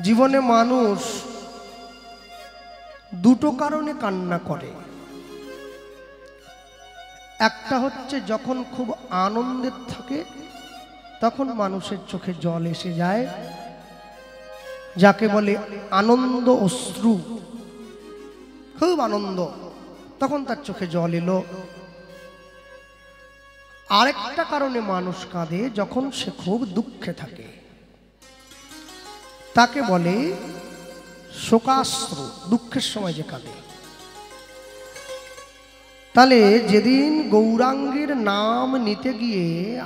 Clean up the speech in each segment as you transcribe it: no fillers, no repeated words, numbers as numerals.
জীবনে মানুষ দুটো কারণে কান্না করে। একটা হচ্ছে যখন খুব আনন্দের থাকে তখন মানুষের চোখে জল এসে যায়, যাকে বলে আনন্দ অশ্রু। খুব আনন্দ, তখন তার চোখে জল এলো। আরেকটা কারণে মানুষ কাঁদে যখন সে খুব দুঃখে থাকে, তাকে বলে শোকাশ্রু, দুঃখের সময় যে কাঁদে। তাহলে যেদিন গৌরাঙ্গের নাম নিতে গিয়ে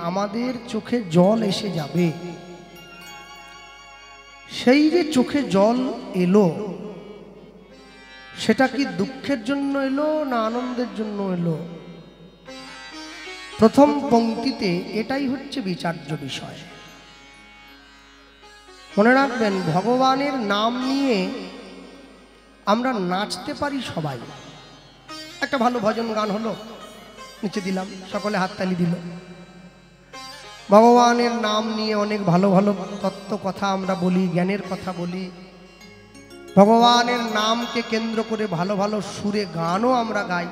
আমাদের চোখে জল এসে যাবে, সেই যে চোখে জল এলো সেটা কি দুঃখের জন্য এলো না আনন্দের জন্য এলো? প্রথম পংক্তিতে এটাই হচ্ছে বিচার্য বিষয়। মনে রাখবেন, ভগবানের নাম নিয়ে আমরা নাচতে পারি সবাই। একটা ভালো ভজন গান হলো, নিচে দিলাম, সকলে হাততালি দিল। ভগবানের নাম নিয়ে অনেক ভালো ভালো তত্ত্ব কথা আমরা বলি, জ্ঞানের কথা বলি। ভগবানের নামকে কেন্দ্র করে ভালো ভালো সুরে গানও আমরা গাই।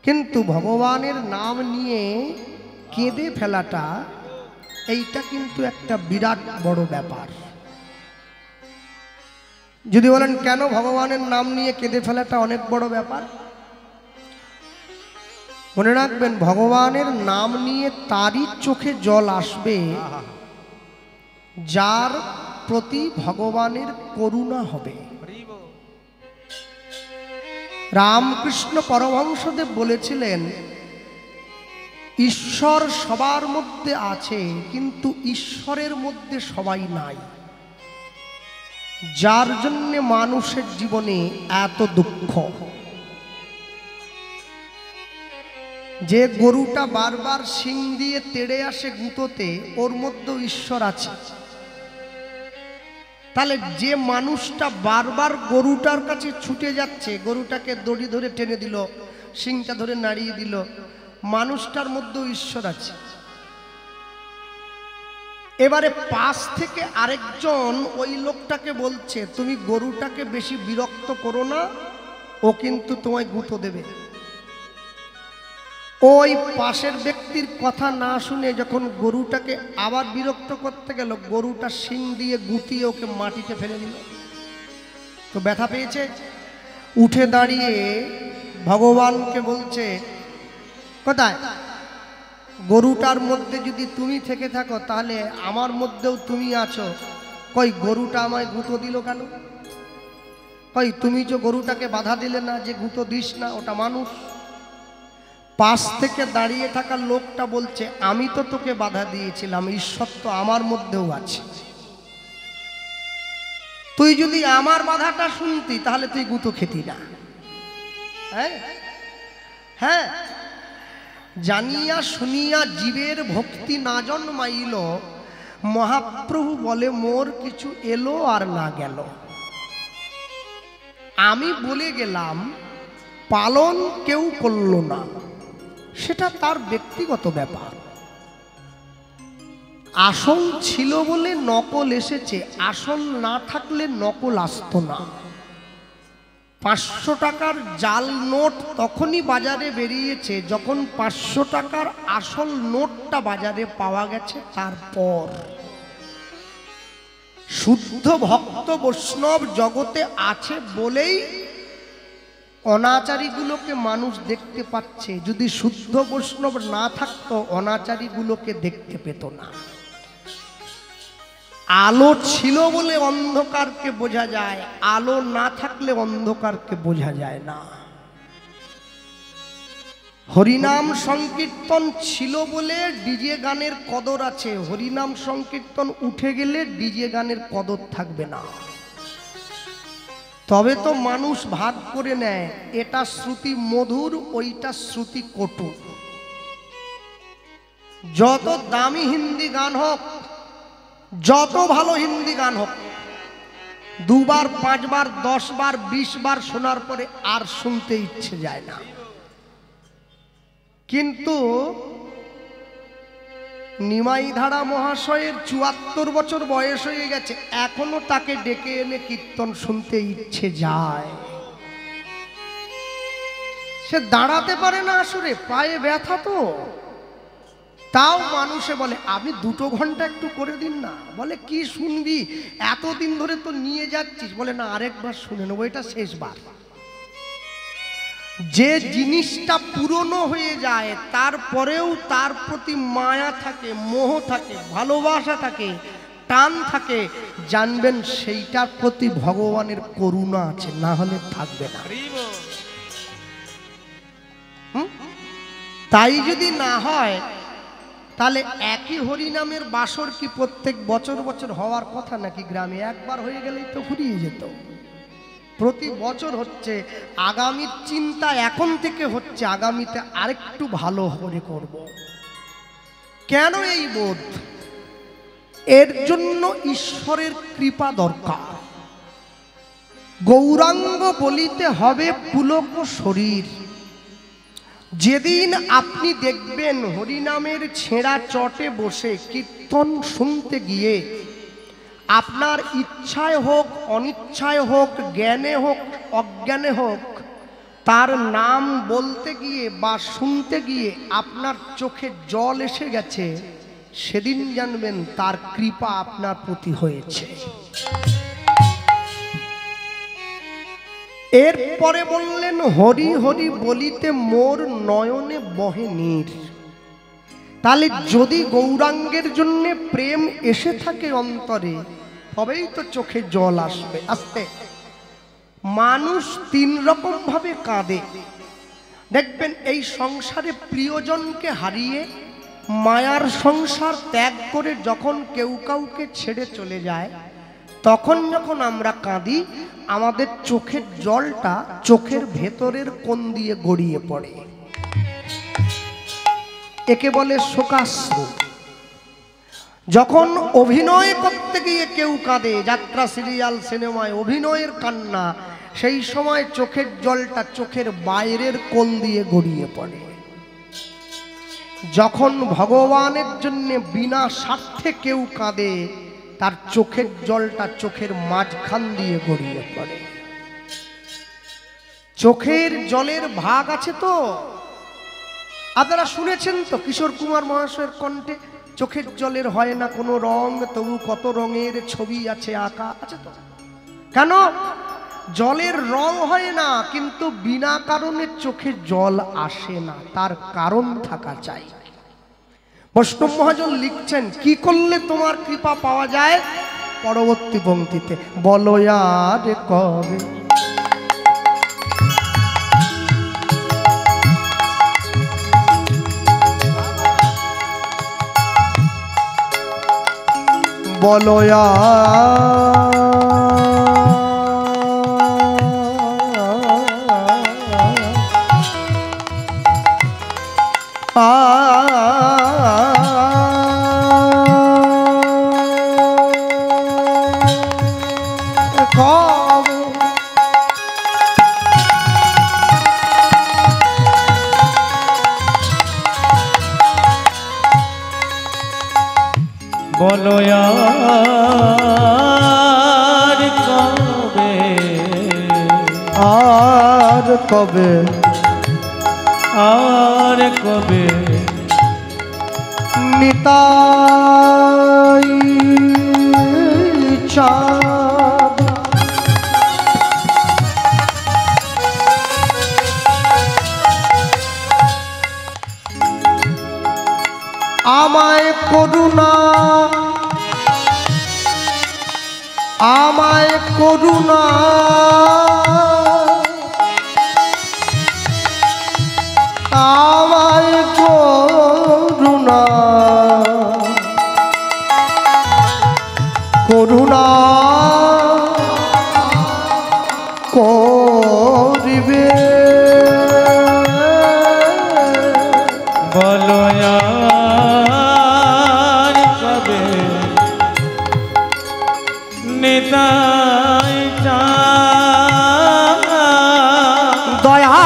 কিন্তু ভগবানের নাম নিয়ে কেঁদে ফেলাটা, এইটা কিন্তু একটা বিরাট বড় ব্যাপার। যদি বলেন কেন ভগবানের নাম নিয়ে কেঁদে ফেলাটা অনেক বড় ব্যাপার, মনে রাখবেন ভগবানের নাম নিয়ে তারই চোখে জল আসবে যার প্রতি ভগবানের করুণা হবে। রামকৃষ্ণ পরমহংসদেব বলেছিলেন, ঈশ্বর সবার মধ্যে আছে কিন্তু ঈশ্বরের মধ্যে সবাই নাই, যার জন্য মানুষের জীবনে এত দুঃখ। যে গরুটা বারবার শিং দিয়ে তেড়ে আসে গুঁতোতে, ওর মধ্যে ঈশ্বর আছে। তাহলে যে মানুষটা বারবার গরুটার কাছে ছুটে যাচ্ছে, গরুটাকে দড়ি ধরে টেনে দিল, শিংটা ধরে নাড়িয়ে দিল, মানুষটার মধ্যেও ঈশ্বর আছে। এবারে পাশ থেকে আরেকজন ওই লোকটাকে বলছে, তুমি গরুটাকে বেশি বিরক্ত করো না, ও কিন্তু তোমায় গুঁতো দেবে। ওই পাশের ব্যক্তির কথা না শুনে যখন গরুটাকে আবার বিরক্ত করতে গেল, গরুটা শিং দিয়ে গুঁতিয়ে ওকে মাটিতে ফেলে দিল। তো ব্যথা পেয়েছে, উঠে দাঁড়িয়ে ভগবানকে বলছে, কোথায় গরুটার মধ্যে যদি তুমি থেকে থাকো তাহলে আমার মধ্যেও তুমি আছো, কই গরুটা আমায় গুঁতো দিল কেন? কই তুমি যে গরুটাকে বাধা দিলে না যে গুঁতো দিস না, ওটা মানুষ। পাশ থেকে দাঁড়িয়ে থাকা লোকটা বলছে, আমি তো তোকে বাধা দিয়েছিলাম, ঈশ্বর তো আমার মধ্যেও আছে। তুই যদি আমার বাধাটা শুনতি তাহলে তুই গুঁতো খেতি না। হ্যাঁ, জানিয়া শুনিয়া জীবের ভক্তি না জন্মাইল, মহাপ্রভু বলে মোর কিছু এলো আর না গেল। আমি বলে গেলাম, পালন কেউ করল না, সেটা তার ব্যক্তিগত ব্যাপার। আসল ছিল বলে নকল এসেছে, আসল না থাকলে নকল আসতো না। 500 টাকার জাল নোট তখনই বাজারে বেরিয়েছে যখন 500 টাকার আসল নোটটা বাজারে পাওয়া গেছে। তারপর শুদ্ধ ভক্ত বৈষ্ণব জগতে আছে বলেই অনাচারীগুলোকে মানুষ দেখতে পাচ্ছে। যদি শুদ্ধ বৈষ্ণব না থাকতো, অনাচারীগুলোকে দেখতে পেত না। আলো ছিল বলে অন্ধকারকে বোঝা যায়, আলো না থাকলে অন্ধকারকে বোঝা যায় না। হরিনাম সংকীর্তন ছিল বলে ডিজে গানের কদর আছে, হরিনাম সংকীর্তন উঠে গেলে ডিজে গানের কদর থাকবে না। তবে তো মানুষ ভাগ করে নেয়, এটা শ্রুতি মধুর, ওইটা শ্রুতি কটু। যত দামি হিন্দি গান হোক, যত ভালো হিন্দি গান হোক, 2 বার 5 বার 10 বার 20 বার শোনার পরে আর শুনতে ইচ্ছে যায় না। কিন্তু নিমাই ধারা মহাশয়ের ৭৪ বছর বয়স হয়ে গেছে, এখনো তাকে ডেকে এনে কীর্তন শুনতে ইচ্ছে যায়। সে দাঁড়াতে পারে না, আসলে পায়ে ব্যথা তো, তাও মানুষে বলে আমি 2 ঘন্টা একটু করে দিন না। বলে কি শুনবি, এতদিন ধরে তো নিয়ে যাচ্ছিস। বলে না, আরেকবার শুনে নেবো, এটা শেষবার। যে জিনিসটা পুরনো হয়ে যায় তারপরেও তার প্রতি মায়া থাকে, মোহ থাকে, ভালোবাসা থাকে, টান থাকে, জানবেন সেইটার প্রতি ভগবানের করুণা আছে, না হলে থাকবে না। তাই যদি না হয় তাহলে একই হরিনামের বাসর কি প্রত্যেক বছর বছর হওয়ার কথা নাকি? গ্রামে একবার হয়ে গেলেই তো ফুরিয়ে যেত। প্রতি বছর হচ্ছে, আগামীর চিন্তা এখন থেকে হচ্ছে, আগামীতে আরেকটু ভালো করে করব। কেন এই বোধ? এর জন্য ঈশ্বরের কৃপা দরকার। গৌরাঙ্গ বলিতে হবে পুলক শরীর। যেদিন আপনি দেখবেন হরিনামের ছেঁড়া চটে বসে কীর্তন শুনতে গিয়ে আপনার ইচ্ছায় হোক অনিচ্ছায় হোক, জ্ঞানে হোক অজ্ঞানে হোক, তার নাম বলতে গিয়ে বা শুনতে গিয়ে আপনার চোখে জল এসে গেছে, সেদিন জানবেন তার কৃপা আপনার প্রতি হয়েছে। এরপরে বললেন হরি হরি বলিতে মোর নয়নে বহে নীর। তাহলে যদি গৌরাঙ্গের জন্য প্রেম এসে থাকে অন্তরে, তবেই তো চোখে জল আসবে। আসতে মানুষ 3 রকম ভাবে কাঁদে। দেখবেন এই সংসারে প্রিয়জনকে হারিয়ে মায়ার সংসার ত্যাগ করে যখন কেউ কাউকে ছেড়ে চলে যায়, তখন যখন আমরা কাঁদি, আমাদের চোখের জলটা চোখের ভেতরের কোণ দিয়ে গড়িয়ে পড়ে। একে বলে শোকাশ্রু। যখন অভিনয় করতে গিয়ে কেউ কাঁদে, যাত্রা, সিরিয়াল, সিনেমায় অভিনয়ের কান্না, সেই সময় চোখের জলটা চোখের বাইরের কোণ দিয়ে গড়িয়ে পড়ে। যখন ভগবানের জন্য বিনা স্বার্থে কেউ কাঁদে, তার চোখের জলটা চোখের মাঝখান দিয়ে গড়িয়ে পড়ে। চোখের জলের ভাগ আছে তো, আপনারা শুনেছেন তো কিশোর কুমার মহাশয়ের কণ্ঠে, চোখের জলের হয় না কোনো রং, তবু কত রঙের ছবি আছে আঁকা, আছে তো। কেন? জলের রং হয় না, কিন্তু বিনা কারণে চোখে জল আসে না, তার কারণ থাকা চাই। বৈষ্ণব মহাজন লিখছেন, কি করলে তোমার কৃপা পাওয়া যায়? পরবর্তী পংক্তিতে বলো আর কবে বলো বলো আর কবে, আর কবে, আর কবে নিতাই চাঁদ আমায় করুণা, আমায় করুণা, আমায় করুণা, করুণা করিবে। বলো আর কবে নিতাই চাঁদ দয়া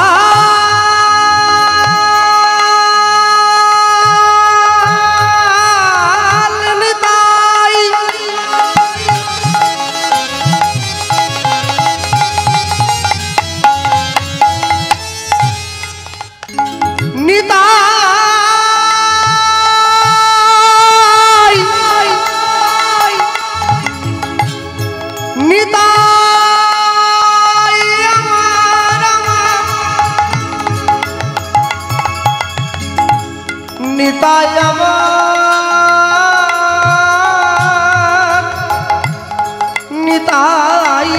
নিতাই আমার নিতাই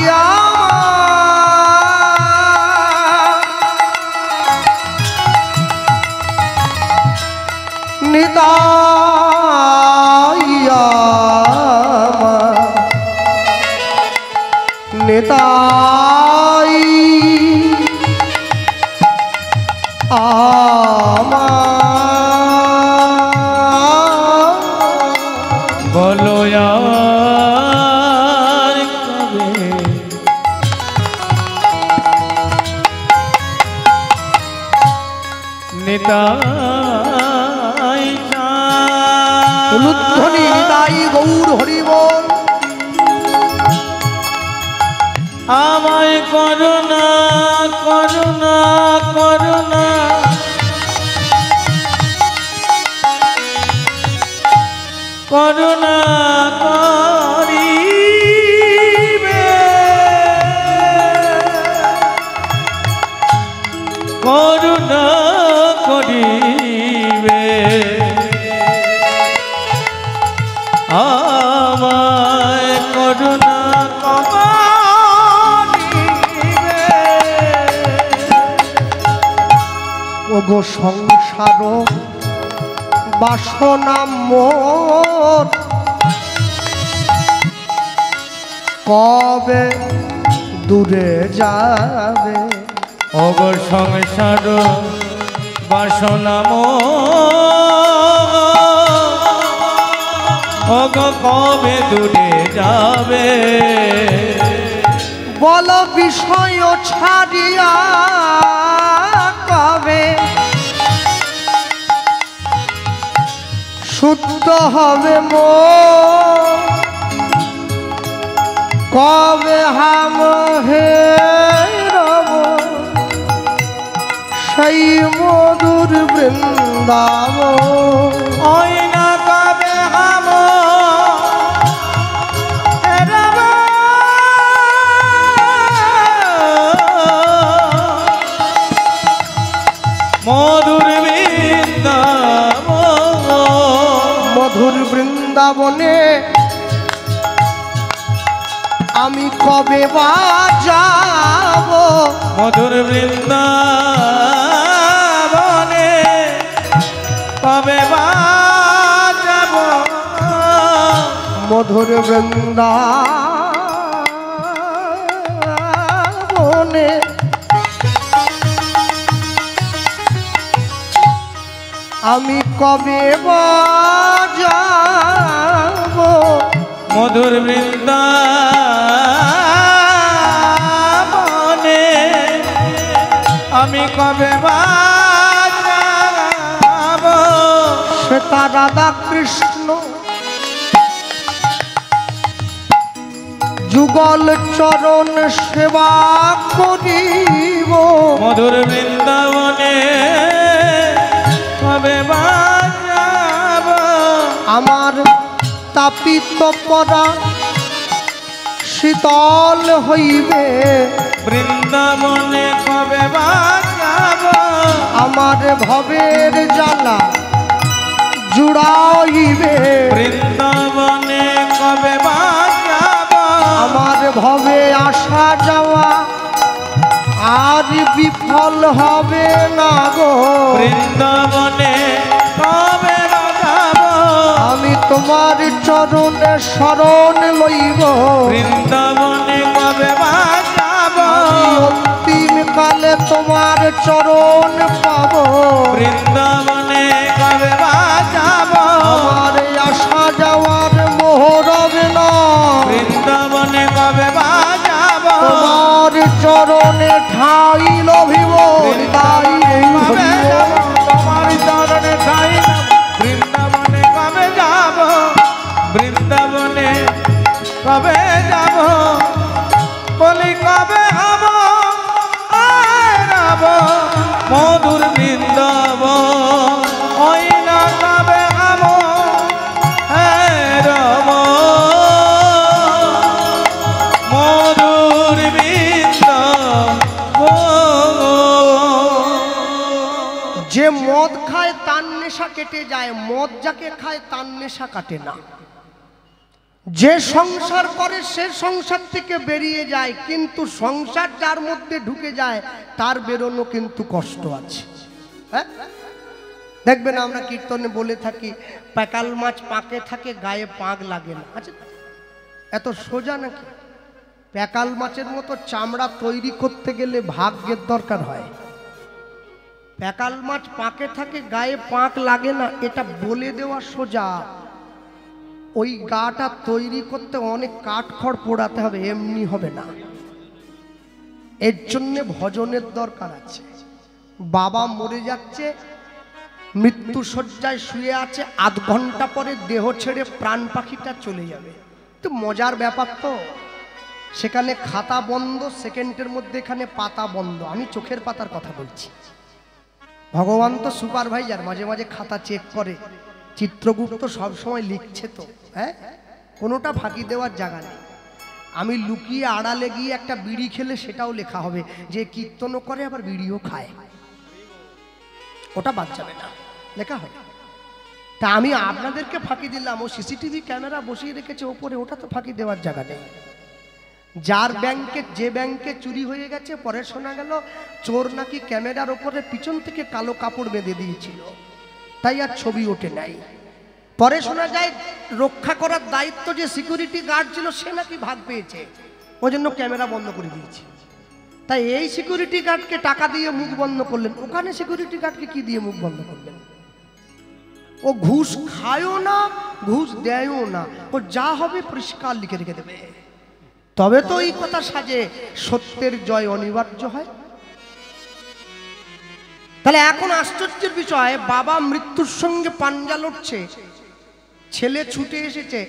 নিতাই নিতাই বলো আর কবে নিতাই উলুধ্বনি নিতাই গৌর হরি বল। আমায় করুণা করুণা করুণা করুণা করিবে করুণা করিবে আমায় করুণা করিবে। ওগো সংসার বাসনা মোর কবে দূরে যাবে। ওগো সংসার বাসনা ওগো কবে দূরে যাবে। বল বিষয় ছাড়িয়া কবে শুদ্ধ হবে মোর। কবে হাম হে রব সেই মধুর বৃন্দাবন। ওই না কবে হাম রব মধুর বৃন্দাবন। মধুর বৃন্দাবনে আমি কবে বা যাব। মধুর বৃন্দাবনে কবে বা যাব। মধুর বৃন্দাবনে আমি কবে বা যাব। মধুর বৃন্দাবনে আমি কবে বা যাব। সেটা রাধা কৃষ্ণ যুগল চরণ সেবা করিব। মধুর বৃন্দাবনে কবে বা যাব। আমার তাপিত পরা শীতল হইবে। বৃন্দাবনে কবে বা যাব। আমার ভবের জ্বালা জুড়াইবে। বৃন্দাবনে কবে বা যাব। আমার ভবে আসা যাওয়া আর বিফল হবে না গো। বৃন্দাবনে কবে বা যাব। আমি তোমার চরণে শরণ লইব। বৃন্দাবনে কবে বা যাব। অন্তিম কালে তোমার চরণ পাব। বৃন্দাবনে কবে বা যাব। আমার আসা যাওয়ার মোহরব না। বৃন্দাবনে কবে বা যাব। তোমার চরণে ঠাই লভিব। তাই কবে যাব। তোমার চরণে ঠাই লভিব। বৃন্দাবনে কবে যাব। বৃন্দাবনে কবে যাব। বলি কবে হব রব মধুর বৃন্দাবন। ওই না কবে হব রব মধুর বৃন্দাবন। যে মদ খায় তার নেশা কেটে যায়, মদ যাকে খায় তার নেশা কাটে না। যে সংসার করে সে সংসার থেকে বেরিয়ে যায়, কিন্তু সংসার যার মধ্যে ঢুকে যায় তার বেরোনো কিন্তু কষ্ট আছে। হ্যাঁ, দেখবেন আমরা কীর্তনে বলে থাকি, প্যাকাল মাছ পাকে থাকে গায়ে পাক লাগে না। আচ্ছা, এত সোজা নাকি? প্যাকাল মাছের মতো চামড়া তৈরি করতে গেলে ভাগ্যের দরকার হয়। প্যাকাল মাছ পাকে থাকে গায়ে পাক লাগে না, এটা বলে দেওয়া সোজা। ওই গাটা তৈরি করতে অনেক কাঠখড় পোড়াতে হবে, এমনি হবে না। এর জন্য ভজনের দরকার আছে। বাবা মরে যাচ্ছে, মৃত্যু শয্যায় শুয়ে আছে, আধ ঘন্টা পরে দেহ ছেড়ে প্রাণ পাখিটা চলে যাবে। তো মজার ব্যাপার তো, সেখানে খাতা বন্ধ, সেকেন্ডের মধ্যে এখানে পাতা বন্ধ। আমি চোখের পাতার কথা বলছি। ভগবান তো সুপারভাইজার, মাঝে মাঝে খাতা চেক করে। চিত্রগুপ্ত সব সময় লিখছে তো, হ্যাঁ, কোনোটা ফাঁকি দেওয়ার জায়গা নেই। আমি লুকিয়ে আড়ালে গিয়ে একটা বিড়ি খেলে সেটাও লেখা হবে, যে কীর্তনও করে আবার বিড়িও খায়, ওটা বাদ যাবে না, লেখা হবে। তা আমি আপনাদেরকে ফাঁকি দিলাম, ও সিসিটিভি ক্যামেরা বসিয়ে রেখেছে ওপরে, ওটা তো ফাঁকি দেওয়ার জায়গা নেই। যার ব্যাংকে, যে ব্যাংকে চুরি হয়ে গেছে, পরে শোনা গেল চোর নাকি ক্যামেরার ওপরে পিছন থেকে কালো কাপড় বেঁধে দিয়েছিল, তাই আর ছবি ওঠে নাই। পরে শোনা যায় রক্ষা করার দায়িত্ব যে সিকিউরিটি গার্ড ছিল সে নাকি ভাগ পেয়েছে, ওই জন্য ক্যামেরা বন্ধ করে দিয়েছে। তাই এই সিকিউরিটি গার্ডকে টাকা দিয়ে মুখ বন্ধ করলেন, ওখানে সিকিউরিটি গার্ডকে কি দিয়ে মুখ বন্ধ করলেন? ও ঘুষ খায়ও না, ঘুষ দেয়ও না, ও যা হবে পরিষ্কার লিখে রেখে দেবে। তবে তো এই কথা সাজে সত্যের জয় অনিবার্য হয়। তাহলে এখন আশ্চর্যের বিষয়, বাবা মৃত্যুর সঙ্গে পাঞ্জা লড়ছে, ছেলে ছুটে এসেছে,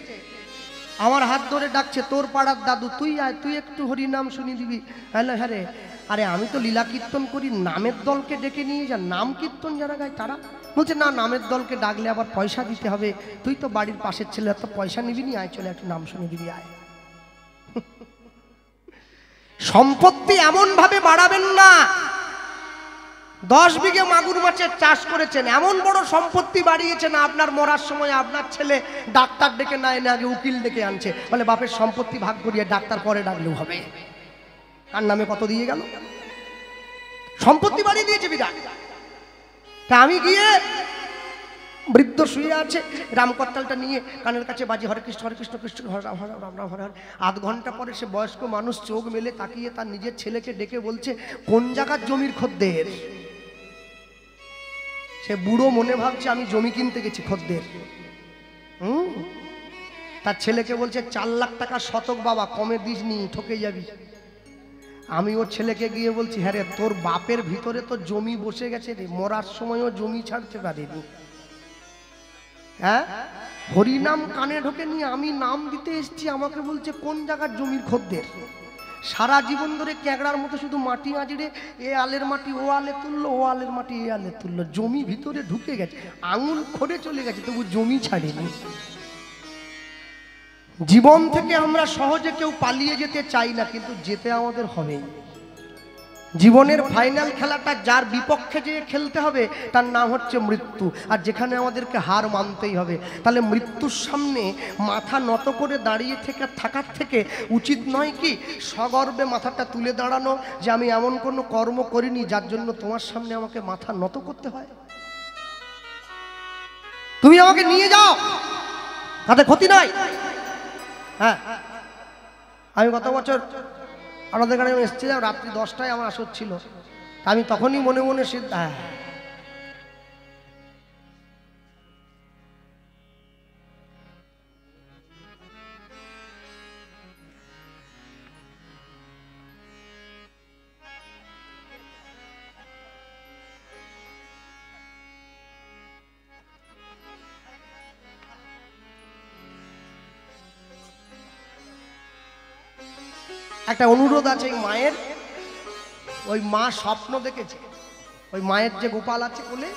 আমার হাত ধরে ডাকছে, তোর পাড়ার দাদু, তুই আয়, তুই একটু হরিনাম শুনিয়ে দিবি। হ্যাঁ রে, আরে আমি তো লীলা কীর্তন করি, নামের দলকে ডেকে নিয়ে যা, নাম কীর্তন যারা গায় তারা। বলছে না, নামের দলকে ডাকলে আবার পয়সা দিতে হবে, তুই তো বাড়ির পাশের ছেলে, এত পয়সা নিবি নি, আয় চলে একটু নাম শুনে দিবি আয়। সম্পত্তি এমন ভাবে বাড়াবেন না। 10 বিঘে মাগুর মাছের চাষ করেছেন, এমন বড় সম্পত্তি বাড়িয়েছেন, আপনার মরার সময় আপনার ছেলে ডাক্তার ডেকে না এনে আগে উকিল ডেকে আনছে, বলে বাপের সম্পত্তি ভাগ করিয়ে ডাক্তার পরে ডাকলেও হবে। কার নামে কত দিয়ে গেল? সম্পত্তি বাড়িয়ে দিয়েছে বিরাট। তা আমি গিয়ে, বৃদ্ধ শুয়ে আছে, রামকর্তালটা নিয়ে কানের কাছে বাজি, হরে কৃষ্ণ কৃষ্ণ হরে রাম হরে রাম রাম হরে হরে। আধ ঘন্টা পরে সে বয়স্ক মানুষ চোখ মেলে তাকিয়ে তার নিজের ছেলেকে ডেকে বলছে, কোন জায়গার জমির খদ্দের? সে বুড়ো মনে ভাবছে আমি জমি কিনতে গেছি, খদ্দের। তার ছেলেকে বলছে 4 লাখ টাকা শতক বাবা, কমে দিসনি, ঠকে যাবি। আমি ওর ছেলেকে গিয়ে বলছি, হ্যাঁ রে, তোর বাপের ভিতরে তো জমি বসে গেছে রে, মরার সময়ও জমি ছাড়তে পারিনি। হ্যাঁ, হরিনাম কানে ঢোকে নিয়ে আমি নাম দিতে এসেছি, আমাকে বলছে কোন জায়গার জমির খদ্দের। সারা জীবন ধরে ক্যাংড়ার মতো শুধু মাটি আঁচড়ে, এ আলের মাটি ও আলে তুললো, ও আলের মাটি এ আলে তুললো, জমি ভিতরে ঢুকে গেছে, আঙুল খড়ে চলে গেছে, তবু জমি ছাড়েনি। জীবন থেকে আমরা সহজে কেউ পালিয়ে যেতে চাই না, কিন্তু যেতে আমাদের হবে। জীবনের ফাইনাল খেলাটা যার বিপক্ষে যে খেলতে হবে তার নাম হচ্ছে মৃত্যু, আর যেখানে আমাদেরকে হার মানতেই হবে। তাহলে মৃত্যুর সামনে মাথা নত করে দাঁড়িয়ে থাকার থেকে উচিত নয় কি সগর্বে মাথাটা তুলে দাঁড়ানো, যে আমি এমন কোনো কর্ম করিনি যার জন্য তোমার সামনে আমাকে মাথা নত করতে হয়। তুমি আমাকে নিয়ে যাও, তাতে ক্ষতি নাই। হ্যাঁ, আমি গত বছর আমাদের এখানে এসেছিলাম, রাত্রি 10টায় আমার আসর ছিল, আমি তখনই মনে মনে একটা অনুরোধ আছে মায়ের। ওই মা স্বপ্ন দেখেছে, ওই মায়ের যে গোপাল আছে কোলে,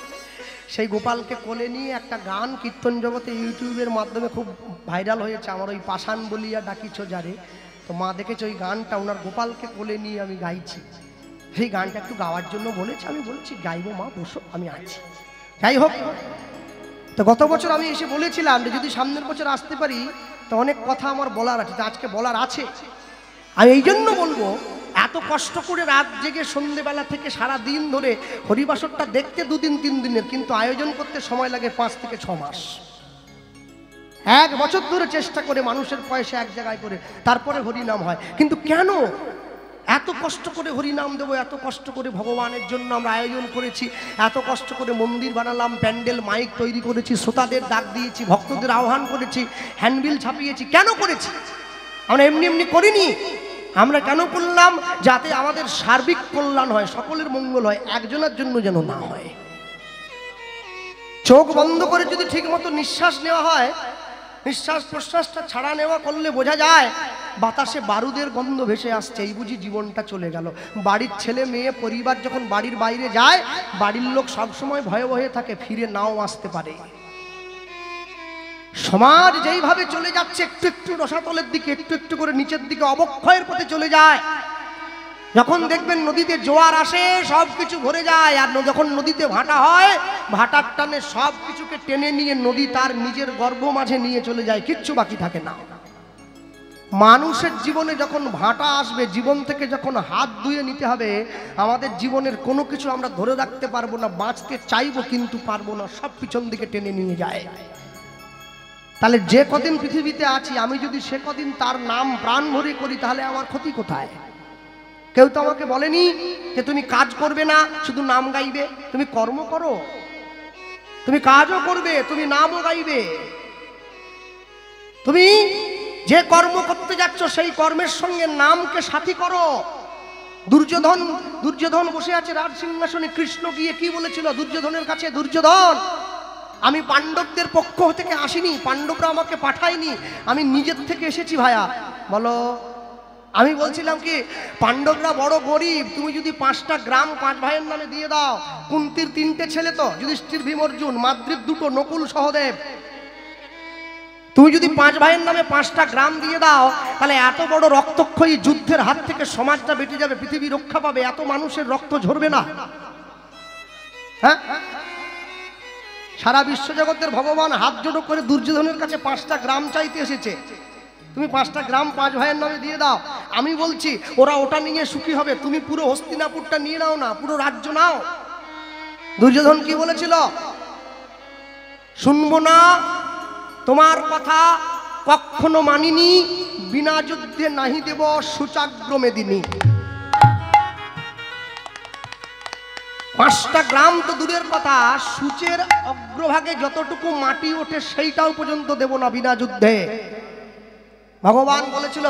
সেই গোপালকে কোলে নিয়ে একটা গান কীর্তন জগতে ইউটিউবের মাধ্যমে খুব ভাইরাল হয়েছে, আমার ওই পাষাণ বলিয়া ডাকিছ যারে। তো মা দেখেছে ওই গানটা, ওনার গোপালকে কোলে নিয়ে আমি গাইছি। সেই গানটা একটু গাওয়ার জন্য বলেছে, আমি বলছি গাইবো মা, বসো, আমি আছি। যাই হোক, তো গত বছর আমি এসে বলেছিলাম যে যদি সামনের বছর আসতে পারি তো অনেক কথা আমার বলার আছে, তো আজকে বলার আছে। আমি এই জন্য বলবো, এত কষ্ট করে রাত জেগে সন্ধ্যেবেলা থেকে সারা দিন ধরে হরিবাসরটা দেখতে 2 দিন 3 দিনের, কিন্তু আয়োজন করতে সময় লাগে 5 থেকে 6 মাস। 1 বছর ধরে চেষ্টা করে মানুষের পয়সা এক জায়গায় করে তারপরে হরিনাম হয়। কিন্তু কেন এত কষ্ট করে হরিনাম দেবো, এত কষ্ট করে ভগবানের জন্য আমরা আয়োজন করেছি, এত কষ্ট করে মন্দির বানালাম, প্যান্ডেল মাইক তৈরি করেছি, শ্রোতাদের ডাক দিয়েছি, ভক্তদের আহ্বান করেছি, হ্যান্ডবিল ছাপিয়েছি, কেন করেছি? আমরা এমনি এমনি করিনি। আমরা কেন করলাম? যাতে আমাদের সার্বিক কল্যাণ হয়, সকলের মঙ্গল হয়, একজনের জন্য যেন না হয়। চোখ বন্ধ করে যদি ঠিক মতো নিঃশ্বাস নেওয়া হয়, নিঃশ্বাস প্রশ্বাসটা ছাড়া নেওয়া করলে বোঝা যায় বাতাসে বারুদের গন্ধ ভেসে আসছে, এই বুঝি জীবনটা চলে গেল। বাড়ির ছেলে মেয়ে পরিবার যখন বাড়ির বাইরে যায়, বাড়ির লোক সবসময় ভয়ে ভয়ে থাকে, ফিরে নাও আসতে পারে। সমাজ যেইভাবে চলে যাচ্ছে, একটু একটু রসাতলের দিকে, একটু একটু করে নিচের দিকে অবক্ষয়ের পথে চলে যায়। যখন দেখবেন নদীতে জোয়ার আসে সব কিছু ভরে যায়, আর যখন নদীতে ভাটা হয়, ভাটার টানে সব কিছুকে টেনে নিয়ে নদী তার নিজের গর্ভ মাঝে নিয়ে চলে যায়, কিচ্ছু বাকি থাকে না। মানুষের জীবনে যখন ভাটা আসবে, জীবন থেকে যখন হাত ধুয়ে নিতে হবে, আমাদের জীবনের কোনো কিছু আমরা ধরে রাখতে পারবো না, বাঁচতে চাইবো কিন্তু পারবো না, সব পিছন দিকে টেনে নিয়ে যায়। তাহলে যে কদিন পৃথিবীতে আছি, আমি যদি সে কদিন তার নাম প্রাণ ভরে করি, তাহলে আমার ক্ষতি কোথায়? কেউ তো আমাকে বলেনি যে তুমি কাজ করবে না, শুধু নাম গাইবে। তুমি কর্ম করো, তুমি কাজও করবে, তুমি নামও গাইবে। তুমি যে কর্ম করতে যাচ্ছ সেই কর্মের সঙ্গে নামকে সাথী করো। দুর্যোধন বসে আছে রাজ সিংহাসনে, কৃষ্ণ গিয়ে কি বলেছিল দুর্যোধনের কাছে? দুর্যোধন, আমি পাণ্ডবদের পক্ষ থেকে আসিনি, পাণ্ডবরা আমাকে পাঠায়নি, আমি নিজের থেকে এসেছি। ভাইয়া বলো, আমি বলছিলাম কি, পাণ্ডবরা বড় গরিব, তুমি যদি 5টা গ্রাম 5 ভাইয়ের নামে দিয়ে দাও, কুন্তির 3টে ছেলে তো, যুধিষ্ঠির, ভীম, অর্জুন, মাদ্রির 2টো, নকুল, সহদেব, তুমি যদি 5 ভাইয়ের নামে 5টা গ্রাম দিয়ে দাও, তাহলে এত বড় রক্তক্ষয়ী যুদ্ধের হাত থেকে সমাজটা বেঁচে যাবে, পৃথিবী রক্ষা পাবে, এত মানুষের রক্ত ঝরবে না। হ্যাঁ, সারা বিশ্বজগতের ভগবান হাত জোড়ো করে দুর্যোধনের কাছে 5টা গ্রাম চাইতে এসেছে। তুমি 5টা গ্রাম 5 ভাইয়ের নামে দিয়ে দাও। আমি বলছি ওরা ওটা নিয়ে সুখী হবে, তুমি পুরো হস্তিনাপুরটা নিয়ে নাও না, পুরো রাজ্য নাও। দুর্যোধন কি বলেছিল? শুনবো না তোমার কথা, কখনো মানিনি, বিনা যুদ্ধে নাহি দেব সুচাগ্র মেদিনী। 5টা গ্রাম তো দূরের কথা, সূচের অগ্রভাগে যতটুকু মাটি ওঠে সেইটাও পর্যন্ত দেব না বিনা যুদ্ধে। ভগবান বলেছিল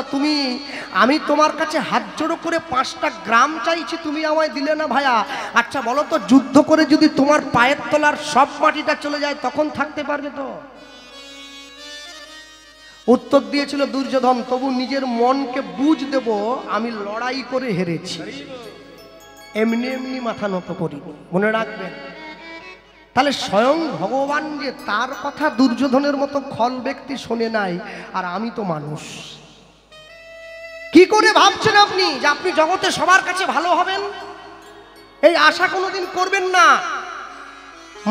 আমি তোমার কাছে হাত জোড়ো করে 5টা গ্রাম চাইছি, তুমি আমায় দিলে না। ভাইয়া আচ্ছা বলো তো, যুদ্ধ করে যদি তোমার পায়ের তলার সব মাটিটা চলে যায়, তখন থাকতে পারবে তো? উত্তর দিয়েছিল দুর্যোধন, তবু নিজের মনকে বুঝ দেব, আমি লড়াই করে হেরেছি, এমনি এমনি মাথা নত করিনি। মনে রাখবেন, তাহলে স্বয়ং ভগবান যে তার কথা দুর্যোধনের মতো খল ব্যক্তি শোনে নাই, আর আমি তো মানুষ। কি করে ভাবছেন আপনি যে আপনি জগতে সবার কাছে ভালো হবেন? এই আশা কোনোদিন করবেন না।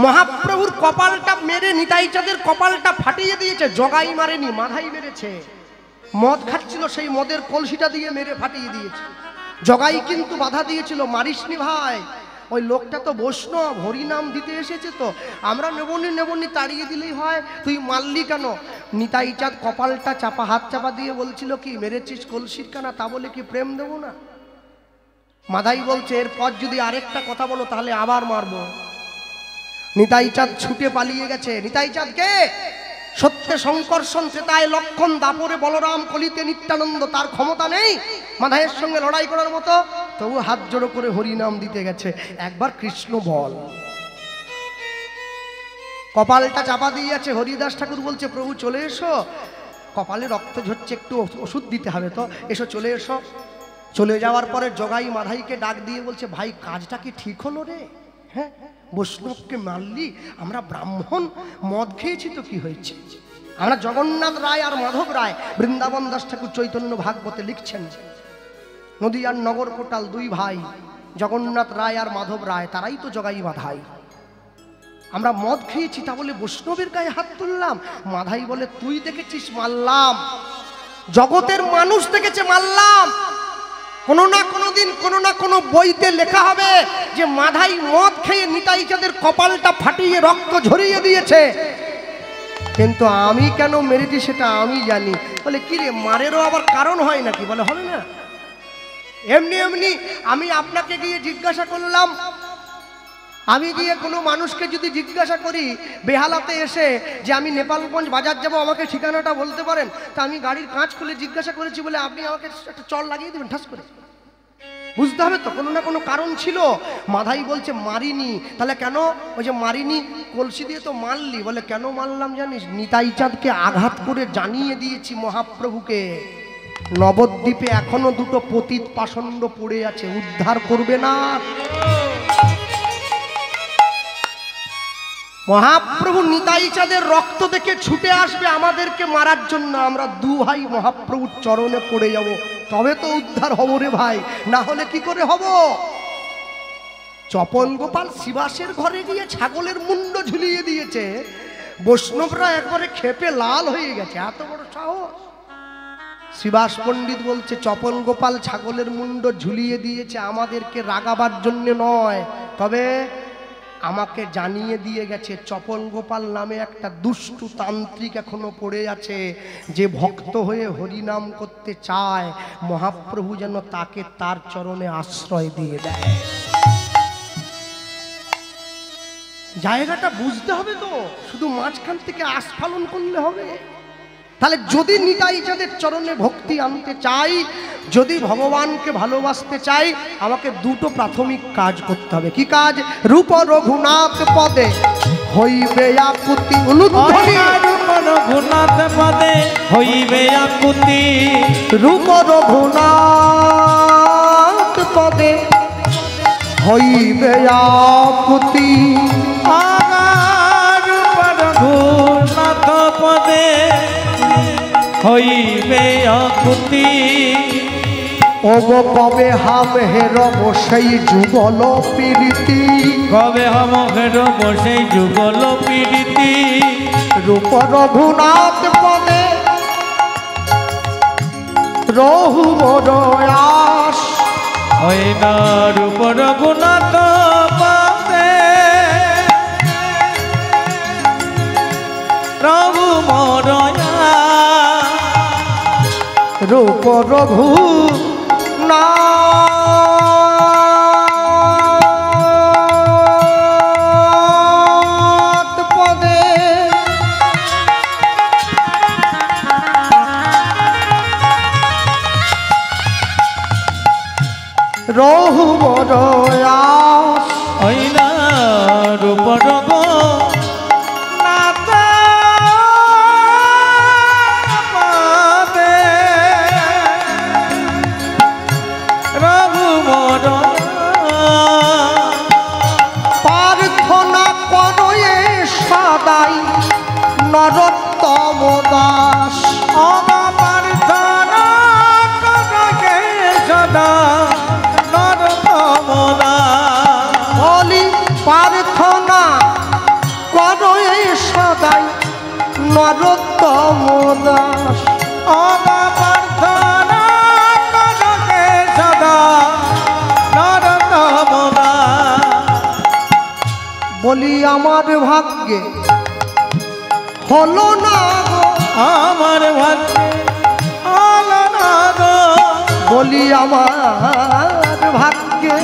মহাপ্রভুর কপালটা মেরে নিতাই চাঁদের কপালটা ফাটিয়ে দিয়েছে, জগাই মারেনি, মাধাই মেরেছে। মদ খাচ্ছিল, সেই মদের কলসিটা দিয়ে মেরে ফাটিয়ে দিয়েছে। জগাই কিন্তু বাধা দিয়েছিল, মারিসনি ভাই, ওই লোকটা তো বৈষ্ণব, হরিনাম দিতে এসেছে, তো আমরা নেবনি তাড়িয়ে দিলেই হয়, তুই মারলি কেন? নিতাই চাঁদ কপালটা চাপা, হাত চাপা দিয়ে বলছিল কি, মেরেছিস কলসির কানা, তা বলে কি প্রেম দেবো না? মাধাই বলছে এরপর যদি আরেকটা কথা বলো তাহলে আবার মারবো। নিতাই চাঁদ ছুটে পালিয়ে গেছে। নিতাই চাঁদ কে? সত্যে সংকর্ষণ, ত্রেতায় লক্ষণ, দাপরে বলরাম, কলিতে নিত্যানন্দ। তার ক্ষমতা নেই মাধাইয়ের সঙ্গে লড়াই করার মতো, তবু হাত জোড়ো করে হরিনাম দিতে গেছে। একবার কৃষ্ণ বল। কপালটা চাপা দিয়ে আছে। হরিদাস ঠাকুর বলছে প্রভু চলে এসো, কপালে রক্ত ঝরছে, একটু ওষুধ দিতে হবে, তো এসো, চলে এসো। চলে যাওয়ার পরে জগাই মাধাইকে ডাক দিয়ে বলছে, ভাই কাজটা কি ঠিক হলো রে? হ্যাঁ, বৈষ্ণবকে মারলি, আমরা ব্রাহ্মণ, মদ খেয়েছি তো কি হয়েছে? আমরা জগন্নাথ রায় আর মাধব রায়, বৃন্দাবন দাস ঠাকুর চৈতন্য ভাগবতে লিখছেন, নদীয়ার নগর কোটাল 2 ভাই, জগন্নাথ রায় আর মাধব রায়, তারাই তো জগাই মাধাই। আমরা মদ খেয়েছি তা বলে বৈষ্ণবের গায়ে হাত তুললাম? মাধাই বলে তুই দেখেছিস মারলাম, জগতের মানুষ দেখেছে মারলাম। কোনো না কোনো দিন কোনো না কোনো বইতে লেখা হবে যে মাধাই মদ খেয়ে নিতাই চাঁদের কপালটা ফাটিয়ে রক্ত ঝরিয়ে দিয়েছে, কিন্তু আমি কেন মেরেছি সেটা আমি জানি। বলে কি রে, মারেরও আবার কারণ হয় নাকি? বলে হবে না। এমনি এমনি আমি আপনাকে গিয়ে জিজ্ঞাসা করলাম, আমি গিয়ে কোনো মানুষকে যদি জিজ্ঞাসা করি বেহালাতে এসে যে আমি নেপালগঞ্জ বাজার যাব, আমাকে ঠিকানাটা বলতে পারেন? তা আমি গাড়ির কাঁচ খুলে জিজ্ঞাসা করেছি বলে আপনি আমাকে একটা চল লাগিয়ে দেবেন ঠাস করে? বুঝতে হবে তো কোনো না কোনো কারণ ছিল। মাধাই বলছে মারিনি। তাহলে কেন? ওই যে মারিনি, কলসি দিয়ে তো মারলি। বলে কেন মারলাম জানিস? নিতাই চাঁদকে আঘাত করে জানিয়ে দিয়েছি মহাপ্রভুকে, নবদ্বীপে এখনো দুটো পতিত পাষণ্ড পড়ে আছে, উদ্ধার করবে না। মহাপ্রভু নিতাই চাঁদের রক্ত দেখে ছুটে আসবে আমাদেরকে মারার জন্য। আমরা দু ভাই মহাপ্রভুর চরণে পড়ে যাব, তবে তো উদ্ধার হব রে ভাই, না হলে কি করে হব? চপন গোপাল শিবাসের ঘরে গিয়ে ছাগলের মুন্ড ঝুলিয়ে দিয়েছে, বৈষ্ণবরা একবারে ক্ষেপে লাল হয়ে গেছে, এত বড় সাহস। শিবাস পণ্ডিত বলছে চপন গোপাল ছাগলের মুন্ড ঝুলিয়ে দিয়েছে আমাদেরকে রাগাবার জন্য নয়, তবে আমাকে জানিয়ে দিয়ে গেছে চপন গোপাল নামে একটা দুষ্টু তান্ত্রিক এখনো পড়ে আছে, যে ভক্ত হয়ে হরিনাম করতে চায়, মহাপ্রভু যেন তাকে তার চরণে আশ্রয় দিয়ে দেয়। জায়গাটা বুঝতে হবে তো, শুধু মাঝখান থেকে আস্ফালন করলে হবে? তাহলে যদি নিতাই চাঁদের চরণে ভক্তি আনতে চাই, যদি ভগবানকে ভালোবাসতে চাই, আমাকে দুটো প্রাথমিক কাজ করতে হবে। কি কাজ? রূপ রঘুনাথ পদে হইবে আকুতি। রূপ রঘুনাথ পদে হইবে আকুতি। রূপ রঘুনাথ পদে হইবে আকুতি। রূপ রঘুনাথ পদে হইবে আকুতি। ওগো কবে হাম হেরব সেই যুগল পীড়িতি। কবে হাম হেরব সেই যুগল পীড়িতি। রূপ রঘুনাথ পদে রহু বড় আস। হয় না রূপ রঘুনাথ পদে রঘু মরয়া। রূপ রঘু নাথ পদে রহু বড় আস। হয় না রূপ রঘুনাথ পদে রঘু প্রার্থনা করো এ সদাই নরোত্তম দাস। প্রার্থনা করো সদা নরোত্তম দাস। বলি প্রার্থনা করো এ সদাই নরোত্তম দাস। প্রার্থনা করো সদা নরোত্তম দাস। বলি আমার ভাগ্যে হলো না গো। আমার ভাগ্যে হলো না গো। বলি আমার ভাগ্যে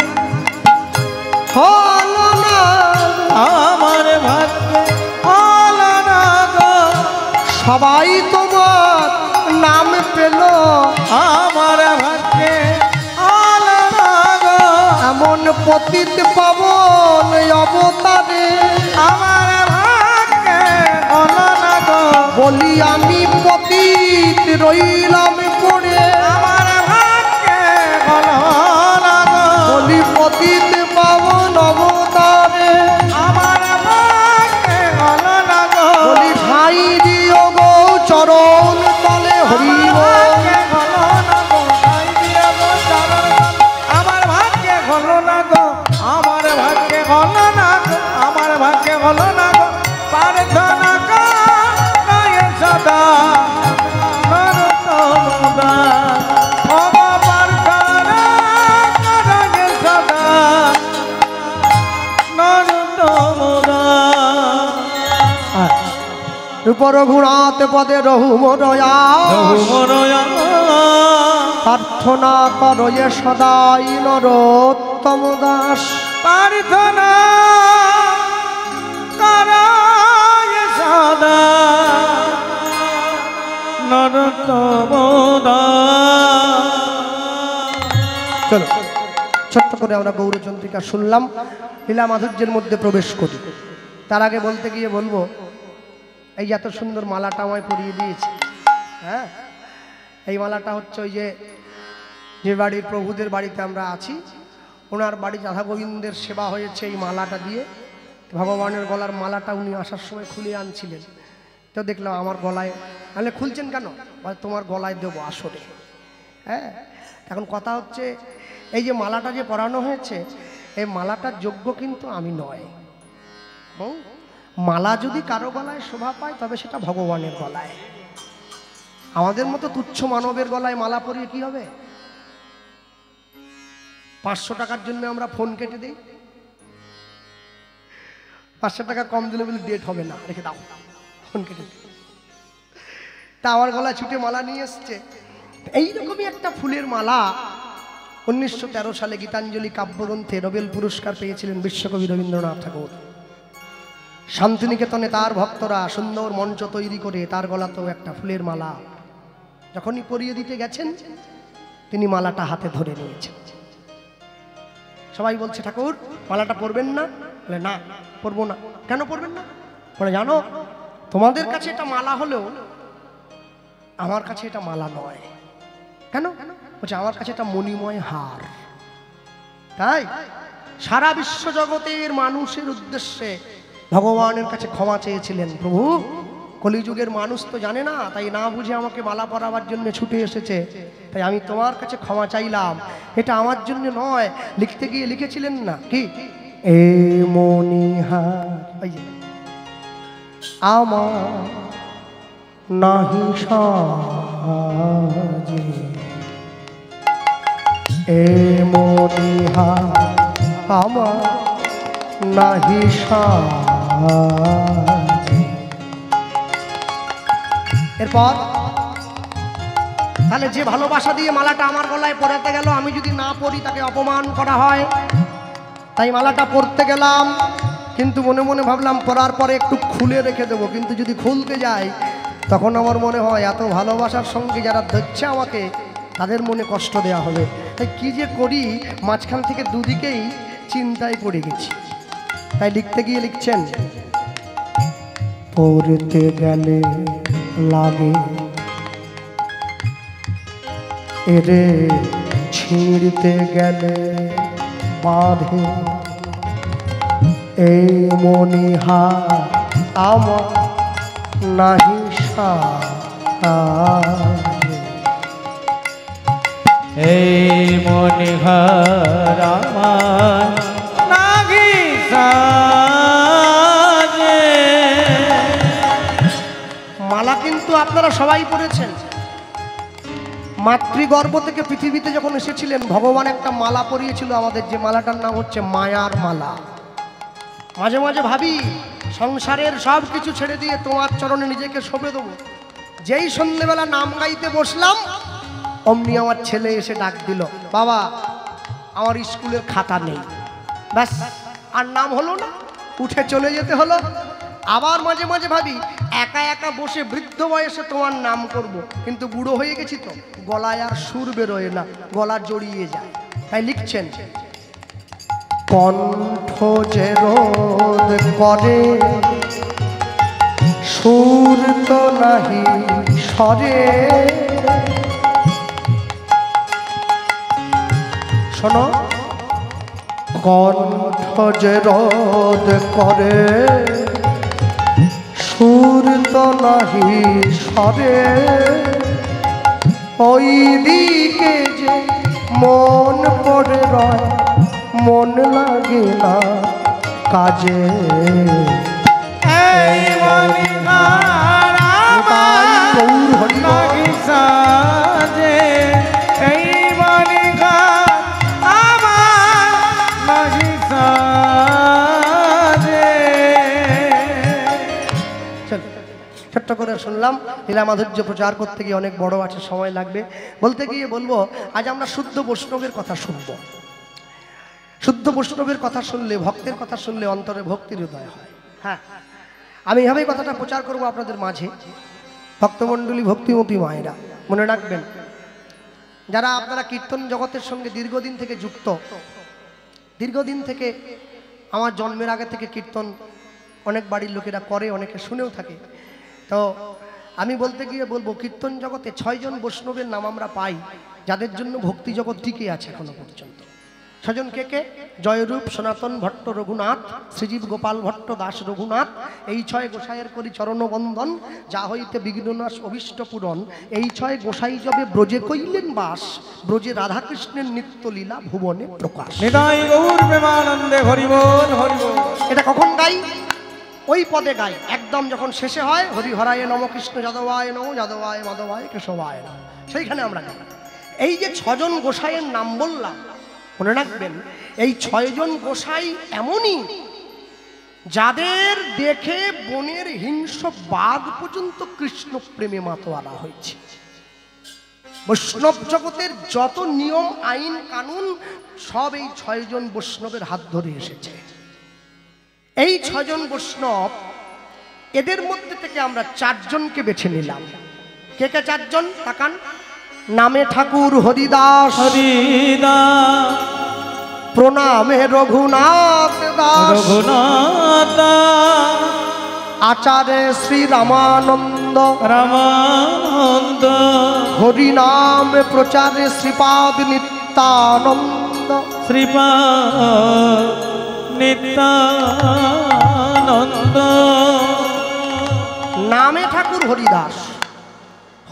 হলো না গো। আমার ভাগ্যে হলো না গো। সবাই তোমার নাম পেল, আমার ভাগ্যে হলো না গো। এমন পতিত পাবন অবতারে। আমার ভাগ্যে হলো না গো। বলি আমি পতিত রইলাম পড়ে। আমার ভাগ্যে হলো না গো। বলি পতিত পাবন অবতারে। আমার ভাগ্যে হলো না গো। বলি ঠাই দিও গো চরণ তলে হরি বল। আমার ভাগ্যে হলো না গো। আমার ভাগ্যে হলো না গো। আমার ভাগ্যে হলো না রূপ রঘুনাথ পদে রহু মরয়া প্রার্থনা করয়ে সদাই নরোত্তম দাস প্রার্থনা করয়ে সদা নরোত্তম দাস। চলো ছোট্ট করে আমরা গৌরচন্দ্রিকা শুনলাম, লীলা মাধুর্যের মধ্যে প্রবেশ করি। তার আগে বলতে গিয়ে বলবো, এই এত সুন্দর মালাটা আমায় পরিয়ে দিয়েছে। হ্যাঁ, এই মালাটা হচ্ছে ওই যে বাড়ির প্রভুদের বাড়িতে আমরা আছি, ওনার বাড়ি রাধা গোবিন্দের সেবা হয়েছে এই মালাটা দিয়ে। ভগবানের গলার মালাটা উনি আসার সময় খুলে আনছিলেন, তো দেখলাম আমার গলায়, তাহলে খুলছেন কেন? তোমার গলায় দেবো আসরে। হ্যাঁ, এখন কথা হচ্ছে এই যে মালাটা যে পরানো হয়েছে, এই মালাটার যোগ্য কিন্তু আমি নয়। মালা যদি কারো গলায় শোভা পায় তবে সেটা ভগবানের গলায়। আমাদের মতো তুচ্ছ মানবের গলায় মালা পরিয়ে কি হবে? 500 টাকার জন্য আমরা ফোন কেটে দিই, 500 টাকা কম দিলে বলে ডেট হবে না, রেখে দাও, ফোন কেটে দিই। তা আমার গলায় ছুটে মালা নিয়ে এসছে। এইরকমই একটা ফুলের মালা 1913 সালে গীতাঞ্জলি কাব্যগ্রন্থে নোবেল পুরস্কার পেয়েছিলেন বিশ্বকবি রবীন্দ্রনাথ ঠাকুর। শান্তিনিকেতনে তার ভক্তরা সুন্দর মঞ্চ তৈরি করে তার গলাতেও একটা ফুলের মালা যখনই পরিয়ে দিতে গেছেন, তিনি মালাটা হাতে ধরে নিয়েছেন। সবাই বলছে, ঠাকুর মালাটা পরবেন না? বলে, না পরবো না। কেন পরবেন না? বলে, জানো তোমাদের কাছে এটা মালা হলেও আমার কাছে এটা মালা নয়। কেন? বলছে, আমার কাছে এটা মণিময় হার। তাই সারা বিশ্ব জগতের মানুষের উদ্দেশ্যে ভগবানের কাছে ক্ষমা চেয়েছিলেন, প্রভু কলিযুগের মানুষ তো জানে না, তাই না বুঝে আমাকে মালা পরাবার জন্য ছুটে এসেছে, তাই আমি তোমার কাছে ক্ষমা চাইলাম, এটা আমার জন্য নয়। লিখতে গিয়ে লিখেছিলেন না কি, এ মণিহার আমার নাহি সাজে, এ মণিহার আমার নাহি সাজে। এরপর তাহলে যে ভালোবাসা দিয়ে মালাটা আমার গলায় পরাতে গেল, আমি যদি না পরি তাকে অপমান করা হয়। তাই মালাটা পরতে গেলাম, কিন্তু মনে মনে ভাবলাম পরার পরে একটু খুলে রেখে দেবো, কিন্তু যদি খুলতে যাই তখন আমার মনে হয় এত ভালোবাসার সঙ্গে যারা ধরছে আমাকে, তাদের মনে কষ্ট দেওয়া হবে। তাই কি যে করি, মাঝখান থেকে দুদিকেই চিন্তায় পড়ে গেছি। তাই লিখতে গিয়ে লিখছেন, পড়তে গেলে লাগে এরে, ছিঁড়তে গেলে বাঁধে, এই মণিহার আমার নাহি সাজে। এই মণিহার আমার নাহি সাজে। মালা কিন্তু আপনারা সবাই পড়েছেন। মাতৃগর্ভ থেকে পৃথিবীতে যখন এসেছিলেন, ভগবান একটা মালা পরিয়েছিল আমাদের, যে মালাটার নাম হচ্ছে মায়ার মালা। মাঝে মাঝে ভাবি সংসারের সব কিছু ছেড়ে দিয়ে তোমার চরণে নিজেকে সঁপে দেবো। যেই সন্ধ্যেবেলা নাম গাইতে বসলাম, অমনি আমার ছেলে এসে ডাক দিল, বাবা আমার স্কুলের খাতা নেই। ব্যাস, আর নাম হলো না, উঠে চলে যেতে হলো। আবার মাঝে মাঝে ভাবি একা একা বসে বৃদ্ধ বয়সে তোমার নাম করব, কিন্তু বুড়ো হয়ে গেছি তো, গলায় আর সুর বেরোয় না, গলা জড়িয়ে যায়। তাই লিখছেন, কণ্ঠ যে রোধ করে সুর তো নাহি সরে। শোনো, কণ্ঠ যে রোধ করে সুর তো নাহি সরে, ওই দিকে যে মন পড়ে রয়, মন লাগে না কাজে। এই মণিহার আমার নাহি সাজে, এই মণিহার আমার নাহি সাজে। ছোট্ট কথা শুনলাম। লীলা মাধুর্য প্রচার করতে গিয়ে অনেক বড় আছে, সময় লাগবে। বলতে গিয়ে বলবো, আজ আমরা শুদ্ধ বৈষ্ণবের কথা শুনব। শুদ্ধ বৈষ্ণবের কথা শুনলে, ভক্তের কথা শুনলে অন্তরে ভক্তির হৃদয় হয়। হ্যাঁ, আমি এভাবেই কথাটা প্রচার করব আপনাদের মাঝে। ভক্তমণ্ডলী, ভক্তিমতী মায়েরা, মনে রাখবেন, যারা আপনারা কীর্তন জগতের সঙ্গে দীর্ঘদিন থেকে যুক্ত, দীর্ঘদিন থেকে আমার জন্মের আগে থেকে কীর্তন অনেক বাড়ির লোকেরা করে, অনেকে শুনেও থাকে। তো আমি বলতে গিয়ে বলবো, কীর্তন জগতে 6 জন বৈষ্ণবের নাম আমরা পাই, যাদের জন্য ভক্তি জগৎ টিকে আছে এখনো পর্যন্ত। 6 জন কে? জয়রূপ, সনাতন ভট্ট রঘুনাথ, শ্রীজীব গোপাল ভট্ট দাস রঘুনাথ। এই 6 গোসাইয়ের করি চরণবন্দন, যা হইতে বিঘ্ননাশ অভীষ্ট পূরণ। এই 6 গোসাই যবে ব্রজে কইলেন বাস, ব্রজে রাধাকৃষ্ণের নিত্য লীলা ভুবনে প্রকাশ। নিতাই গৌর প্রেমানন্দে হরি বল হরি বল। এটা কখন গাই? ওই পদে গাই, একদম যখন শেষে হয়, হরি হরায় নম, কৃষ্ণ যাদবায় নম, যাদবায় মাধবায় কেশবায় নম, সেইখানে আমরা গাই। এই যে 6 জন গোসাইয়ের নাম বললাম, মনে রাখবেন, এই 6 জন গোসাই এমনই যাদের দেখে বনের হিংস্র বাঘ পর্যন্ত কৃষ্ণ প্রেমে মাতোয়ারা হয়েছে। বৈষ্ণব জগতের যত নিয়ম আইন কানুন সব এই 6 জন বৈষ্ণবের হাত ধরে এসেছে। এই 6 জন বৈষ্ণব, এদের মধ্যে থেকে আমরা 4 জনকে বেছে নিলাম। কে কে 4 জন? তাকান। নামে ঠাকুর হরিদাস, হরিদাস, প্রণামে রঘুনাথ দাস, রঘুনাথ, আচার্য শ্রী রামানন্দ, রামানন্দ, হরিনামে প্রচারে শ্রীপাদ নিত্যানন্দ, শ্রীপাদ নিত্যানন্দ। নামে ঠাকুর হরিদাস।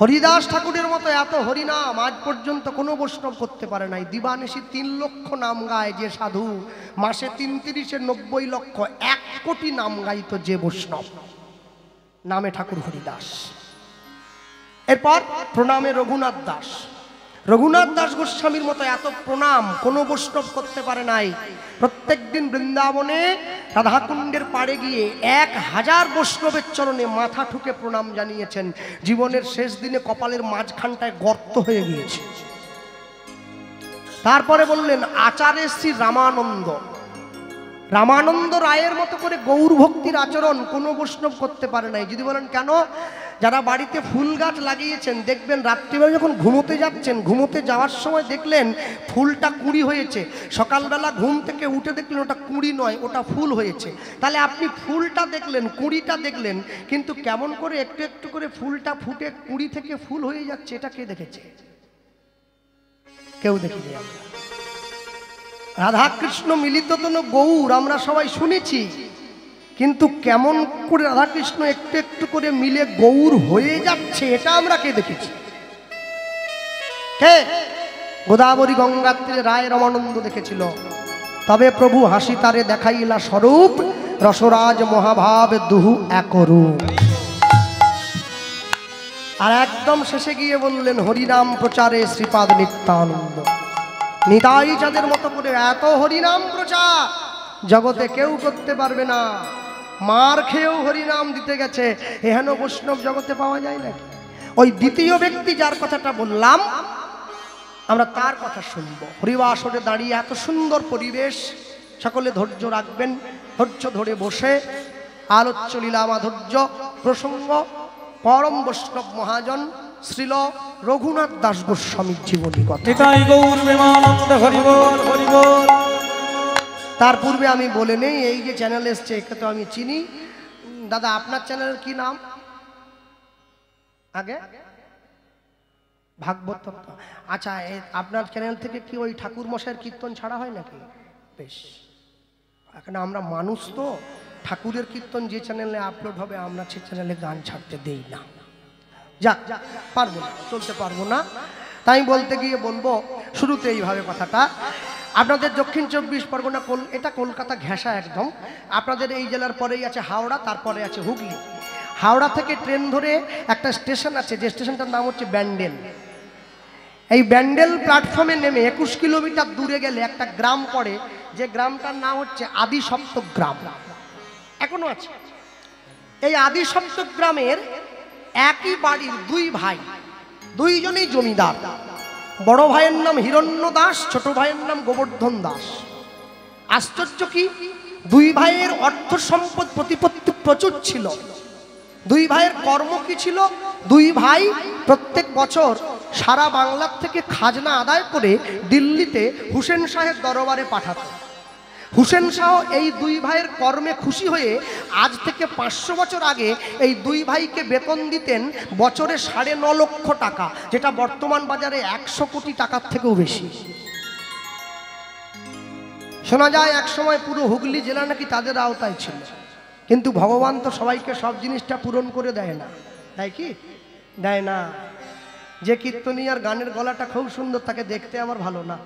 হরিদাস ঠাকুরের মতো এত হরিনাম আজ পর্যন্ত কোনো বৈষ্ণব করতে পারে নাই। দিবানিশি 3 লক্ষ নাম গায় যে সাধু, মাসে 3-3 90 লক্ষ, 1 কোটি নাম গাইত যে বৈষ্ণব, নামে ঠাকুর হরিদাস। এরপর প্রণামে রঘুনাথ দাস। রঘুনাথ দাস গোস্বামীর মতো এত প্রণাম কোনো বৈষ্ণব করতে পারে নাই। প্রত্যেক দিন বৃন্দাবনে রাধাকুণ্ডের পাড়ে গিয়ে 1000 বৈষ্ণবের চরণে মাথা ঠুকে প্রণাম জানিয়েছেন। জীবনের শেষ দিনে কপালের মাঝখানটায় গর্ত হয়ে গিয়েছে। তারপরে বললেন আচার্য শ্রী রামানন্দ। রামানন্দ রায়ের মতো করে গৌর ভক্তির আচরণ কোনো বৈষ্ণব করতে পারে নাই। যদি বলেন কেন? যারা বাড়িতে ফুল গাছ লাগিয়েছেন, দেখবেন রাত্রিবেলা যখন ঘুমোতে যাচ্ছেন, ঘুমোতে যাওয়ার সময় দেখলেন ফুলটা কুঁড়ি হয়েছে, সকালবেলা ঘুম থেকে উঠে দেখলেন ওটা কুঁড়ি নয়, ওটা ফুল হয়েছে। তাহলে আপনি ফুলটা দেখলেন, কুঁড়িটা দেখলেন, কিন্তু কেমন করে একটু একটু করে ফুলটা ফুটে কুঁড়ি থেকে ফুল হয়ে যাচ্ছে, এটা কে দেখেছে? কেউ দেখিনি। আমরা রাধাকৃষ্ণ মিলিত তনু গৌর আমরা সবাই শুনেছি, কিন্তু কেমন করে রাধাকৃষ্ণ একটু একটু করে মিলে গৌর হয়ে যাচ্ছে, এটা আমরা কে দেখেছি? কে? গোদাবরী গঙ্গাত্রী রায় রমানন্দ দেখেছিল। তবে প্রভু হাসি তারে দেখাইলা স্বরূপ, রসরাজ মহাভাব দুহু একরূপ। আর একদম শেষে গিয়ে বললেন হরিনাম প্রচারে শ্রীপাদ নিত্যানন্দ। নিতাই যাদের মতো করে এত হরিনাম প্রচার জগতে কেউ করতে পারবে না। মার খেয়েও হরিনাম দিতে গেছে, এহেন বৈষ্ণব জগতে পাওয়া যায় নাকি? ওই দ্বিতীয় ব্যক্তি যার কথাটা বললাম, আমরা তার কথা শুনবো। হরিবাসরে দাঁড়িয়ে এত সুন্দর পরিবেশ, সকলে ধৈর্য রাখবেন, ধৈর্য ধরে বসে আলোচ্য লীলা মাধুর্য প্রসঙ্গ পরম বৈষ্ণব মহাজন শ্রীল রঘুনাথ দাস গোস্বামীর জীবনী কথা। নিতাই গৌর প্রেমানন্দে হরি বল হরি বল। তার পূর্বে আমি বলে নেই, এই যে চ্যানেল এসছে একে তো আমি চিনি। দাদা আপনার চ্যানেলের কি নাম? আগে ভাগবত তত্ত্ব। আচ্ছা, আপনার চ্যানেল থেকে কি ওই ঠাকুর মশাইয়ের কীর্তন ছাড়া হয় নাকি? বেশ, এখানে আমরা মানুষ তো, ঠাকুরের কীর্তন যে চ্যানেলে আপলোড হবে আমরা সে চ্যানেলে গান ছাড়তে দেই না। যাক, পারবো না, চলতে পারবো না। তাই বলতে গিয়ে বলবো শুরুতে এইভাবে কথাটা। আপনাদের দক্ষিণ 24 পরগনা, এটা কলকাতা ঘেঁষা একদম। আপনাদের এই জেলার পরেই আছে হাওড়া, তারপরে আছে হুগলি। হাওড়া থেকে ট্রেন ধরে একটা স্টেশন আছে, যে স্টেশনটার নাম হচ্ছে ব্যান্ডেল। এই ব্যান্ডেল প্ল্যাটফর্মে নেমে 21 কিলোমিটার দূরে গেলে একটা গ্রাম পড়ে, যে গ্রামটার নাম হচ্ছে আদি সপ্তক গ্রাম, এখনো আছে। এই আদি সপ্তক গ্রামের একই বাড়ির দুই ভাই, দুইজনেই জমিদার। বড় ভাইয়ের নাম হিরণ্য দাস, ছোট ভাইয়ের নাম গোবর্ধন দাস। আশ্চর্য কি, দুই ভাইয়ের অর্থ সম্পদ প্রতিপত্তি প্রচুর ছিল। দুই ভাইয়ের কর্ম কি ছিল, দুই ভাই প্রত্যেক বছর সারা বাংলার থেকে খাজনা আদায় করে দিল্লিতে হুসেন শাহের দরবারে পাঠাত। হুসেন শাহ এই দুই ভাইয়ের কর্মে খুশি হয়ে আজ থেকে 500 বছর আগে এই দুই ভাইকে বেতন দিতেন বছরে 9.5 লক্ষ টাকা, যেটা বর্তমান বাজারে 100 কোটি টাকার থেকেও বেশি। শোনা যায় একসময় পুরো হুগলি জেলা নাকি তাদের আওতায় ছিল। কিন্তু ভগবান তো সবাইকে সব জিনিসটা পূরণ করে দেয় না, দেয় কি? দেয় না। যে কীর্তনিয়ার গানের গলাটা খুব সুন্দর তাকে দেখতে আমার ভালো না,